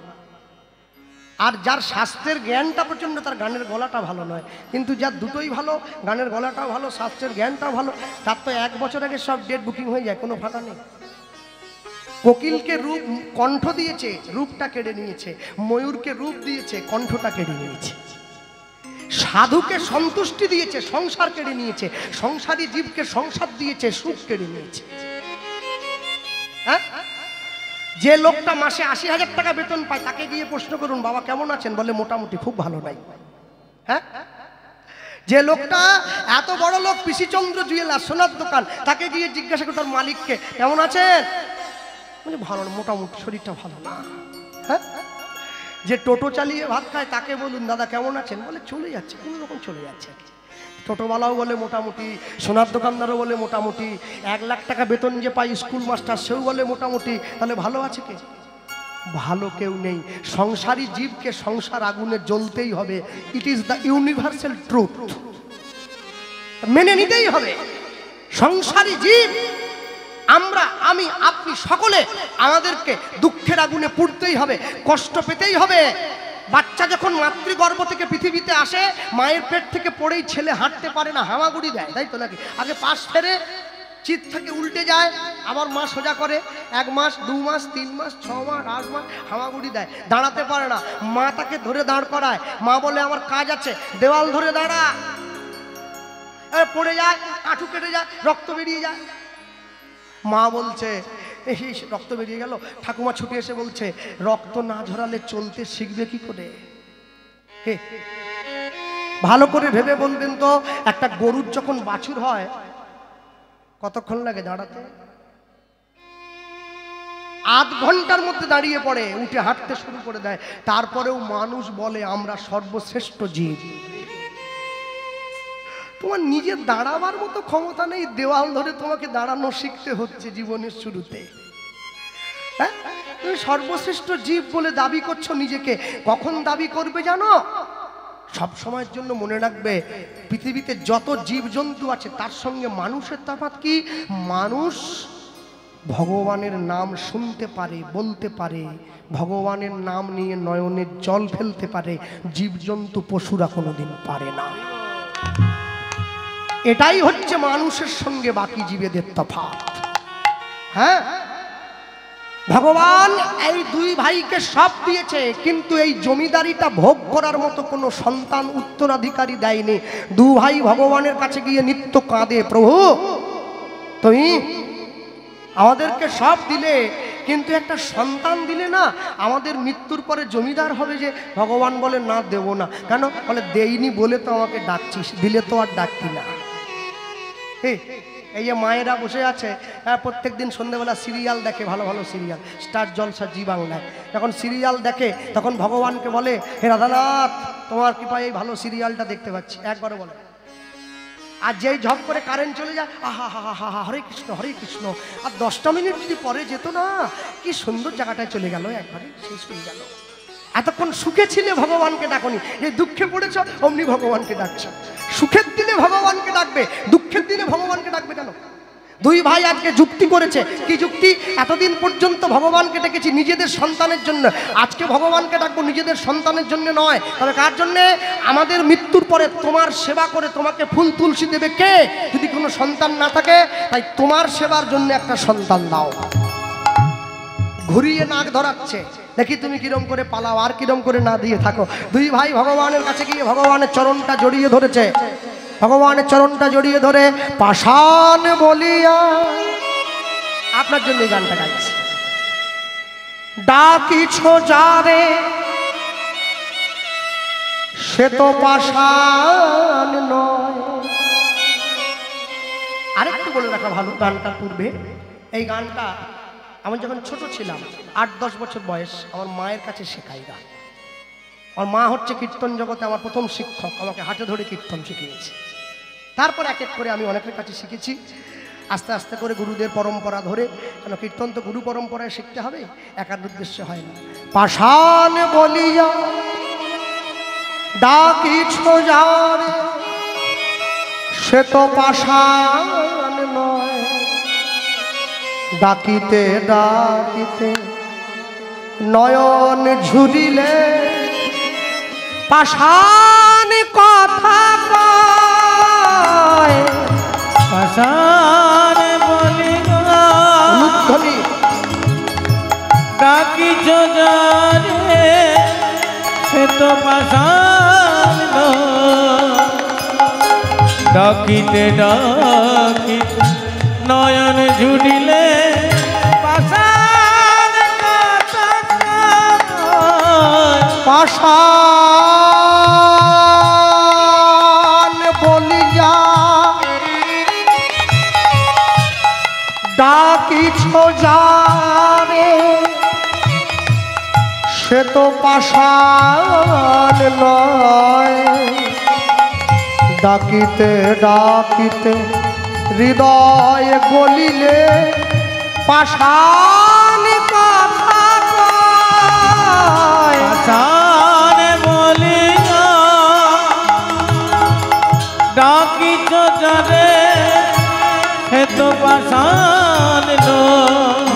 আর যার শাস্ত্রের জ্ঞানটা প্রচণ্ড তার গানের গলাটা ভালো নয়। কিন্তু যার দুটোই ভালো, গানের গলাটাও ভালো, শাস্ত্রের জ্ঞানটাও ভালো, তার তো 1 বছর আগে সব ডেট বুকিং হয়ে যায়, কোনো ফাঁকা নেই। কোকিলকে রূপ কণ্ঠ দিয়েছে, রূপটা কেড়ে নিয়েছে। ময়ূরকে রূপ দিয়েছে, কণ্ঠটা কেড়ে নিয়েছে। সাধুকে সন্তুষ্টি দিয়েছে, সংসার কেড়ে নিয়েছে। সংসারী জীবকে সংসার দিয়েছে, সুখ কেড়ে নিয়েছে। হ্যাঁ, যে লোকটা মাসে 80,000 টাকা বেতন পায় তাকে গিয়ে প্রশ্ন করুন, বাবা কেমন আছেন? বলে মোটামুটি, খুব ভালো নাই। হ্যাঁ, যে লোকটা এত বড় লোক, পিসিচন্দ্র জুয়েলার সোনার দোকান, তাকে গিয়ে জিজ্ঞাসা করুন তার মালিককে কেমন আছেন? বলে ভালো না, মোটামুটি, শরীরটা ভালো না। হ্যাঁ, যে টোটো চালিয়ে ভাত খায় তাকে বলুন দাদা কেমন আছেন? বলে চলে যাচ্ছে, কোনো রকম চলে যাচ্ছে। টোটোওয়ালাও বলে মোটামুটি, সোনার দোকানদারও বলে মোটামুটি, 1 লাখ টাকা বেতন যে পাই স্কুল মাস্টার সেও বলে মোটামুটি। তাহলে ভালো আছে কে? ভালো কেউ নেই। সংসারী জীবকে সংসার আগুনে জ্বলতেই হবে। It is the universal truth, মেনে নিতেই হবে। সংসারী জীব আমরা, আমি, আপনি সকলে আমাদেরকে দুঃখের আগুনে পুড়তেই হবে, কষ্ট পেতেই হবে। বাচ্চা যখন মাতৃগর্ভ থেকে পৃথিবীতে আসে, মায়ের পেট থেকে পড়েই ছেলে হাঁটতে পারে না, হামাগুড়ি দেয়, তাই তো নাকি? আগে পাশ ফেরে, চিত থেকে উল্টে যায়, আবার মা সোজা করে। 1 মাস, 2 মাস, 3 মাস, 6 মাস, 8 মাস হামাগুড়ি দেয়, দাঁড়াতে পারে না। মা তাকে ধরে দাঁড় করায়, মা বলে আমার কাজ আছে, দেওয়াল ধরে দাঁড়া। পড়ে যায়, কাঠু কেটে যায়, রক্ত বেরিয়ে যায়। মা বলছে, এই রক্ত বেরিয়ে গেল। ঠাকুমা ছুটে এসে বলছে, রক্ত না ঝরালে চলতে শিখবে কি করে? ভালো করে ভেবে বলবেন তো, একটা গরুর যখন বাছুর হয় কতক্ষণ লাগে দাঁড়াতে? আধ ঘন্টার মধ্যে দাঁড়িয়ে পড়ে, উঠে হাঁটতে শুরু করে দেয়। তারপরেও মানুষ বলে আমরা সর্বশ্রেষ্ঠ জীব। তোমার নিজের দাঁড়াবার মতো ক্ষমতা নেই, দেওয়াল ধরে তোমাকে দাঁড়ানো শিখতে হচ্ছে জীবনের শুরুতে। হ্যাঁ, তুমি সর্বশ্রেষ্ঠ জীব বলে দাবি করছো নিজেকে। কখন দাবি করবে জানো? সব সময়ের জন্য মনে রাখবে, পৃথিবীতে যত জীবজন্তু আছে তার সঙ্গে মানুষের তফাৎ কি? মানুষ ভগবানের নাম শুনতে পারে, বলতে পারে, ভগবানের নাম নিয়ে নয়নের জল ফেলতে পারে, জীবজন্তু পশুরা কোনোদিন পারে না। এটাই হচ্ছে মানুষের সঙ্গে বাকি জীবেদের তফাৎ। হ্যাঁ, ভগবান এই দুই ভাইকে সব দিয়েছে, কিন্তু এই জমিদারিটা ভোগ করার মতো কোনো সন্তান উত্তরাধিকারী দেয়নি। 2 ভাই ভগবানের কাছে গিয়ে নিত্য কাঁদে, প্রভু তুমি আমাদেরকে সব দিলে, কিন্তু একটা সন্তান দিলে না, আমাদের মৃত্যুর পরে জমিদার হবে যে। ভগবান বলে না, দেব না। কেন? বলে দেইনি বলে তো আমাকে ডাকছিস, দিলে তো আর ডাকতি না। এই যে মায়েরা বসে আছে, প্রত্যেক দিন সন্ধ্যেবেলা সিরিয়াল দেখে, ভালো ভালো সিরিয়াল, স্টার জলসা, জি বাংলায়। যখন সিরিয়াল দেখে তখন ভগবানকে বলে, হে রাধানাথ তোমার কৃপায় এই ভালো সিরিয়ালটা দেখতে পাচ্ছি, একবারে বলে। আর যেই ঝপ করে কারেন্ট চলে যায়, আহা হা হা হা, হরে কৃষ্ণ হরে কৃষ্ণ। আর 10টা মিনিট যদি পরে যেত না, কি সুন্দর জায়গাটায় চলে গেল, একবারে শেষ হয়ে গেল। এতক্ষণ সুখে ছিলে ভগবানকে ডাকনি, এই দুঃখে পড়েছ অমনি ভগবানকে ডাকছ। সুখের দিনে ভগবানকে ডাকবে, দুঃখের দিনে ভগবানকে ডাকবে কেন? 2 ভাই আজকে যুক্তি করেছে। কি যুক্তি? এতদিন পর্যন্ত ভগবানকে ডেকেছি নিজেদের সন্তানের জন্য, আজকে ভগবানকে ডাকবো নিজেদের সন্তানের জন্য নয়। তবে কার জন্যে? আমাদের মৃত্যুর পরে তোমার সেবা করে তোমাকে ফুল তুলসী দেবে কে, যদি কোনো সন্তান না থাকে? তাই তোমার সেবার জন্য একটা সন্তান দাও। ঘুরিয়ে নাক ধরাচ্ছে, দেখি তুমি কিরম করে পালাও, আর কিরম করে না দিয়ে থাকো। 2 ভাই ভগবানের কাছে গিয়ে ভগবানের চরণটা জড়িয়ে ধরেছে। ভগবানের চরণটা জড়িয়ে ধরে পাষাণ বলিয়া আপনার জন্য এই গানটা গাইছি। ডাকিছ যারে সে তো পাষাণ নয়। আরেকটু বলে রাখা ভালো, গানটার পূর্বে এই গানটা আমি যখন ছোট ছিলাম 8-10 বছর বয়স, আমার মায়ের কাছে শেখাই গান। আমার মা হচ্ছে কীর্তন জগতে আমার প্রথম শিক্ষক, আমাকে হাতে ধরে কীর্তন শিখিয়েছে। তারপর এক এক করে আমি অনেকের কাছে শিখেছি, আস্তে আস্তে করে গুরুদের পরম্পরা ধরে, কেন কীর্তন তো গুরু পরম্পরায় শিখতে হবে, একার উদ্দেশ্যে হয় না। পাষাণ বলিয়া ডাকিছ যারে সে তো পাষাণ নয়। ডাকিতে ডাকিতে নয়ন ঝুরিলে পাষাণ কথা কয়। পাষাণ বলিয়া ডাকিছ যারে সে তো পাষাণ নয়। ডাকিতে ডাকিতে নয়ন ঝুলিলে পাষাণ কথা কয়। পাষাণ বলিয়া ডাকিছ যারে সে তো পাষাণ নয়। ডাকিতে ডাকিতে হৃদয় গলিলে পাষাণ কথা কয়। পাষাণ বলিয়া ডাকিছ যারে সে তো পাষাণ নয়।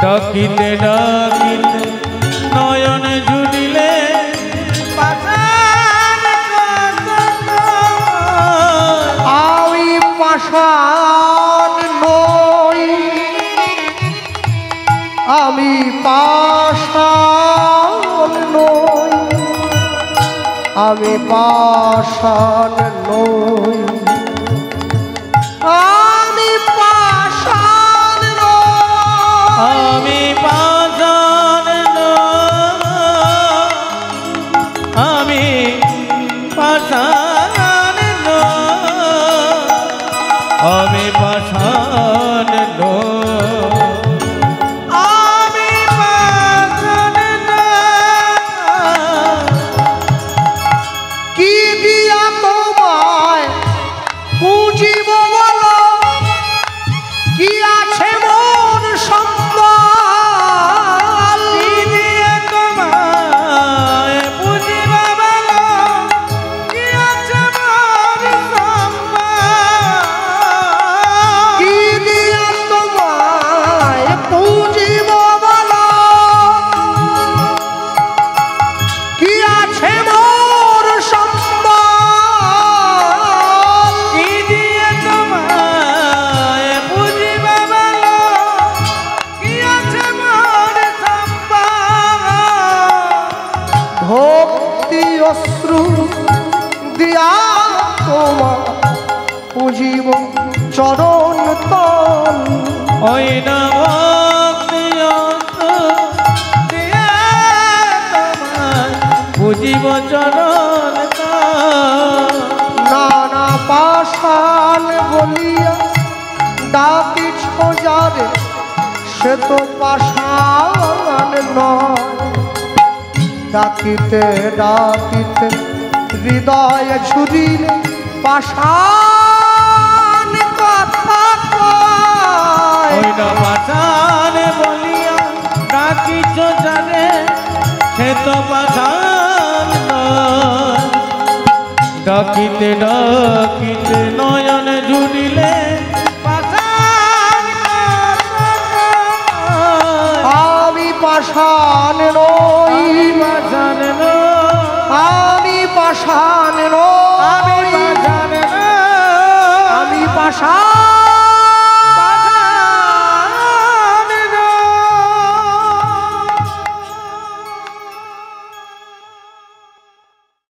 ডাকিতে ডাকিতে নয়ন ঝুলিলে পাষাণ কথা কয়। আমি পাষাণ নই, আমি পাষাণ নই, আমি পাষাণ নই, আমি পাষাণ নই, আমি পাষাণ নই, আমি পাষাণ নই, আমি পাষাণ নই, আমি পাষাণ নই। কি দিয়া তোমায় বুঝিব বলো, কি আছে মোর সম্বল। কি দিয়ে তোমায় বুঝিব বলো, কি আছে মোর সম্বল। কি দিয়া তোমায় বুঝিব বলো, কি আছে মোর সম্বল। কি দিয়ে তোমায় বুঝিব বলো, কি আছে মোর সম্বল। ভক্তি অশ্রু দিয়া তোমা বুঝিব চরণ তল। ওই না ভক্তি দিয়া তোমায় বুঝিব চরণ তল। নানা পাষাণ বলিয়া ডাকিছ যারে সে তো পাষাণ নয়। ডাকিতে ডাকিতে হৃদয় ঝুরিলে পাষাণ কথা কয়। ওই না পাষাণ বলিয়া ডাকিছ যারে সে তো পাষাণ নয়। ডাকিতে ডাকিতে